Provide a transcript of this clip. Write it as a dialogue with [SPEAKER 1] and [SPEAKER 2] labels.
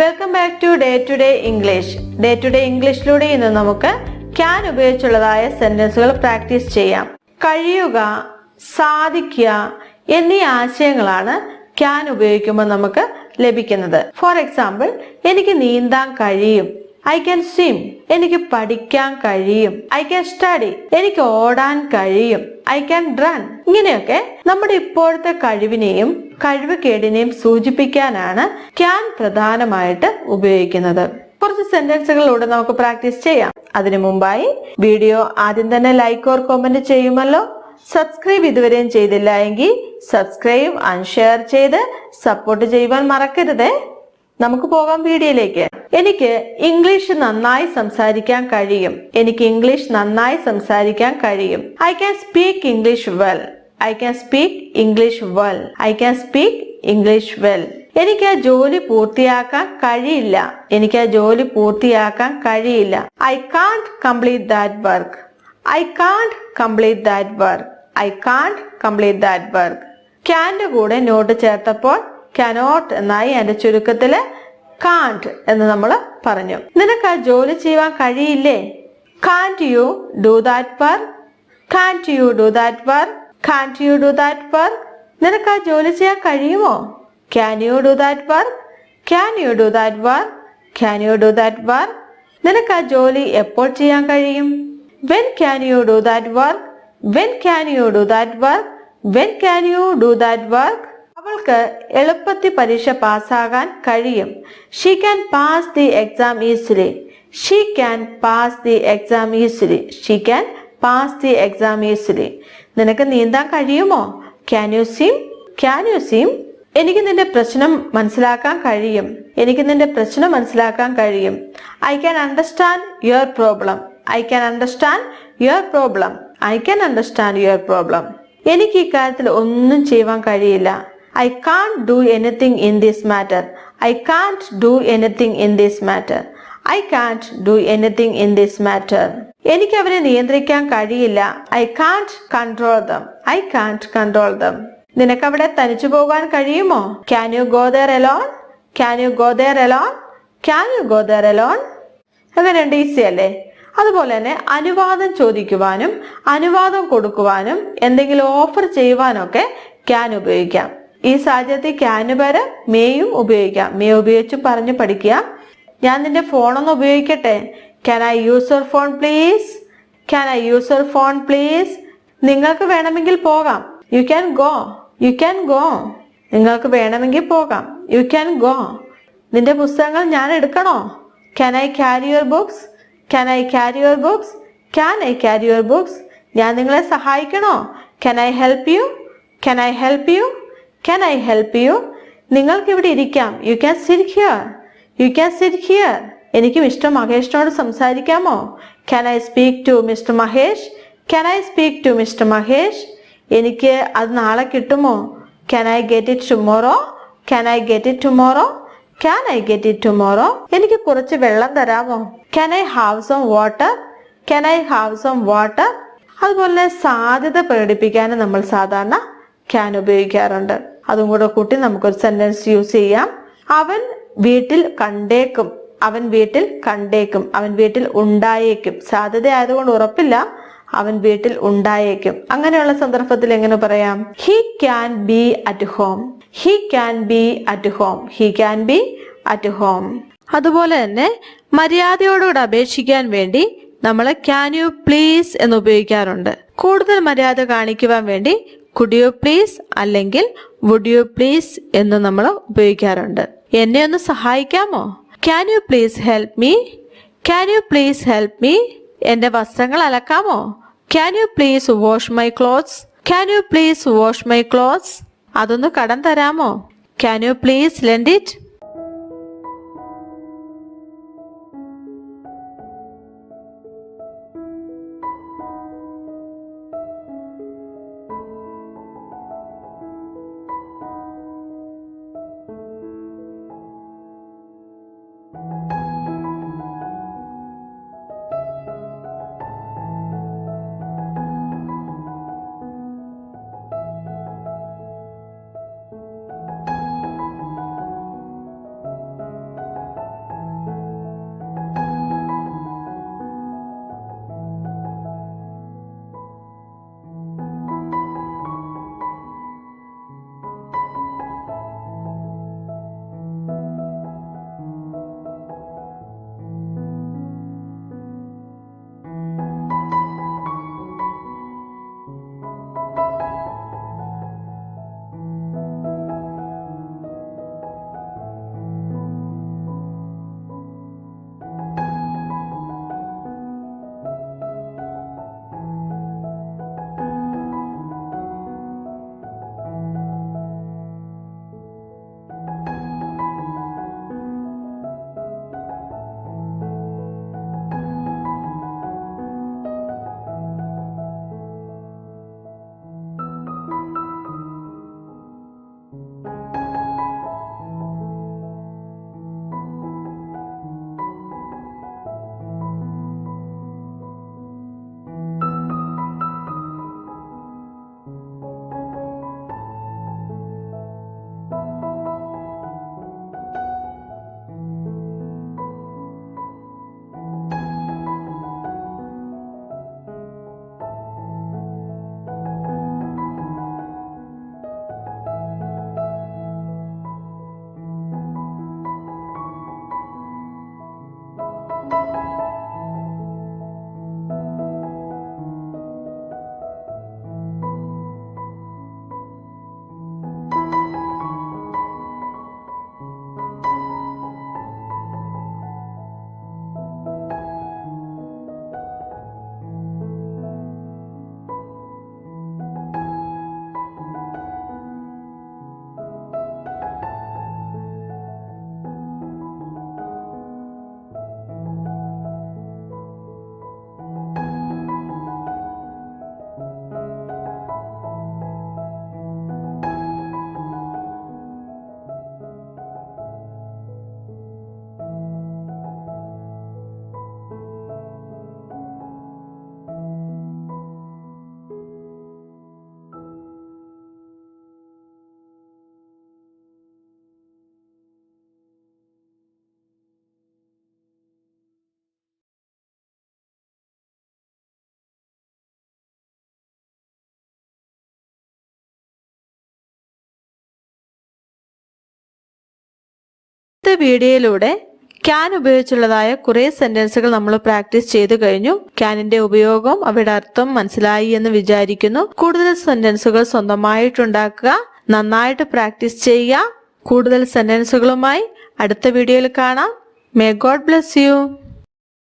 [SPEAKER 1] Welcome back to Day English. ഡേ ഇംഗ്ലീഷിലൂടെ ഇന്ന് നമുക്ക് ക്യാൻ ഉപയോഗിച്ചുള്ളതായ സെന്റൻസുകൾ പ്രാക്ടീസ് ചെയ്യാം. കഴിയുക, സാധിക്കുക എന്നീ ആശയങ്ങളാണ് ക്യാൻ ഉപയോഗിക്കുമ്പോൾ നമുക്ക് ലഭിക്കുന്നത്. ഫോർ എക്സാമ്പിൾ, എനിക്ക് നീന്താൻ കഴിയും. I can swim. എനിക്ക് പഠിക്കാൻ കഴിയും. I can study. എനിക്ക് ഓടാൻ കഴിയും. I can run. ഇങ്ങനെയൊക്കെ നമ്മുടെ ഇപ്പോഴത്തെ കഴിവിനെയും കഴിവുകേടിനെയും സൂചിപ്പിക്കാനാണ് ക്യാൻ പ്രധാനമായിട്ട് ഉപയോഗിക്കുന്നത്. കുറച്ച് സെന്റൻസുകളിലൂടെ നമുക്ക് പ്രാക്ടീസ് ചെയ്യാം. അതിനു മുമ്പായി വീഡിയോ ആദ്യം തന്നെ ലൈക്ക് ഓർ കമന്റ് ചെയ്യുമല്ലോ. സബ്സ്ക്രൈബ് ഇതുവരെയും ചെയ്തില്ല എങ്കിൽ സബ്സ്ക്രൈബ് ആൻഡ് ഷെയർ ചെയ്ത് സപ്പോർട്ട് ചെയ്യുവാൻ മറക്കരുതേ. നമുക്ക് പോകാം വീഡിയോയിലേക്ക്. എനിക്ക് ഇംഗ്ലീഷ് നന്നായി സംസാരിക്കാൻ കഴിയും. എനിക്ക് ഇംഗ്ലീഷ് നന്നായി സംസാരിക്കാൻ കഴിയും. I can speak English well. I can speak English well. I can speak English well. എനിക്ക് ആ ജോലി പൂർത്തിയാക്കാൻ കഴിയില്ല. എനിക്ക് ആ ജോലി പൂർത്തിയാക്കാൻ കഴിയില്ല. I can't complete that work. I can't complete that work. I can't complete that work. ക്യാന്റെ കൂടെ നോട്ട് ചേർത്തപ്പോൾ cannot എന്നായി. അതിന്റെ ചുരുക്കത്തില് can't എന്ന് നമ്മൾ പറഞ്ഞു. നിനക്ക് ആ ജോലി ചെയ്യാൻ കഴിയില്ലേ? Can't you do that work? Can't you do that work? Can't you do that work? നിനക്ക് ആ ജോലി ചെയ്യാൻ കഴിയുമോ? Can you do that work? Can you do that work? Can you do that work? നിനക്ക് ആ ജോലി എപ്പോൾ ചെയ്യാൻ കഴിയും? When can you do that work? When can you do that work? When can you do that work? അവൾക്ക് എളുപ്പത്തിൽ പരീക്ഷ പാസ്സാകാൻ കഴിയും. She can pass the exam easily. She can pass the exam easily. She can pass the exam easily. നിനക്ക് നീന്താൻ കഴിയുമോ? Can you swim? Can you swim? എനിക്ക് നിന്റെ പ്രശ്നം മനസ്സിലാക്കാൻ കഴിയും. എനിക്ക് നിന്റെ പ്രശ്നം മനസ്സിലാക്കാൻ കഴിയും. I can understand your problem. I can understand your problem. I can understand your problem. എനിക്ക് ഈ കാര്യത്തിൽ ഒന്നും ചെയ്യുവാൻ കഴിയില്ല. I can't do anything in this matter. I can't do anything in this matter. I can't do anything in this matter. എനിക്ക് അവരെ നിയന്ത്രിക്കാൻ കഴിയില്ല. I can't control them. I can't control them. നിനക്ക് അവിടെ തനിച്ചു പോകാൻ കഴിയുമോ? Can you go there alone? Can you go there alone? Can you go there alone? അങ്ങനെയുണ്ട്. ഈസി അല്ലേ? അതുപോലെ തന്നെ അനുവാദം ചോദിക്കുവാനും അനുവാദം കൊടുക്കുവാനും എന്തെങ്കിലും ഓഫർ ചെയ്യുവാനൊക്കെ ക്യാൻ ഉപയോഗിക്കാം. ഈ സാഹചര്യത്തിൽ ക്യാന് പകരം മേയും ഉപയോഗിക്കാം. മേ ഉപയോഗിച്ച് പറഞ്ഞു പഠിക്കുക. ഞാൻ നിന്റെ ഫോണൊന്ന് ഉപയോഗിക്കട്ടെ? Can I use your phone please? Can I use your phone please? നിങ്ങൾക്ക് വേണമെങ്കിൽ പോകാം. You can go. You can go. നിങ്ങൾക്ക് വേണമെങ്കിൽ പോകാം. You can go. നിന്റെ പുസ്തകങ്ങൾ ഞാൻ എടുക്കണോ? Can I carry your books? Can I carry your books? Can I carry your books? ഞാൻ നിങ്ങളെ സഹായിക്കണോ? Can I help you? Can I help you? Can I help you? നിങ്ങൾക്ക് ഇവിടെ ഇരിക്കാം. You can sit here. You can sit here. എനിക്ക് mister മഹേഷിനോട് സംസാരിക്കാമോ? Can I speak to Mr. Mahesh? Can I speak to Mr. Mahesh? എനിക്ക് അത് നാളെ കിട്ടുമോ? Can I get it tomorrow? Can I get it tomorrow? Can I get it tomorrow? എനിക്ക് കുറച്ച് വെള്ളം തരാമോ? Can I have some water? Can I have some water? അതുപോലെ സാധ്യത പ്രകടിപ്പിക്കാൻ നമ്മൾ സാധാരണ ക്യാൻ ഉപയോഗിക്കാറുണ്ട്. അതും കൂടെ കൂട്ടി നമുക്കൊരു സെന്റൻസ് യൂസ് ചെയ്യാം. അവൻ വീട്ടിൽ കണ്ടേക്കും. അവൻ വീട്ടിൽ കണ്ടേക്കും. അവൻ വീട്ടിൽ ഉണ്ടായേക്കും. സാധ്യത ആയതുകൊണ്ട് ഉറപ്പില്ല. അവൻ വീട്ടിൽ ഉണ്ടായേക്കും. അങ്ങനെയുള്ള സന്ദർഭത്തിൽ എങ്ങനെ പറയാം? He can be at home. He can be at home. He can be at home. അതുപോലെ തന്നെ മര്യാദയോടുകൂടെ അപേക്ഷിക്കാൻ വേണ്ടി നമ്മൾ ക്യാൻ യു പ്ലീസ് എന്ന് ഉപയോഗിക്കാറുണ്ട്. കൂടുതൽ മര്യാദ കാണിക്കുവാൻ വേണ്ടി കുഡ് യു പ്ലീസ് അല്ലെങ്കിൽ വുഡ് യു പ്ലീസ് എന്ന് നമ്മൾ ഉപയോഗിക്കാറുണ്ട്. എന്നെ ഒന്ന് സഹായിക്കാമോ? Can you please help me? Can you please help me? എന്റെ വസ്ത്രങ്ങൾ അലക്കാമോ? Can you please wash my clothes? Can you please wash my clothes? അതൊന്ന് കടം തരാമോ? Can you please lend it? വീഡിയോയിലൂടെ ക്യാൻ ഉപയോഗിച്ചുള്ളതായ കുറേ സെന്റൻസുകൾ നമ്മൾ പ്രാക്ടീസ് ചെയ്തു കഴിഞ്ഞു. ക്യാനിന്റെ ഉപയോഗം, അവയുടെ അർത്ഥം മനസ്സിലായി എന്ന് വിചാരിക്കുന്നു. കൂടുതൽ സെന്റൻസുകൾ സ്വന്തമായിട്ടുണ്ടാക്കുക, നന്നായിട്ട് പ്രാക്ടീസ് ചെയ്യുക. കൂടുതൽ സെന്റൻസുകളുമായി അടുത്ത വീഡിയോയിൽ കാണാം. May God bless you.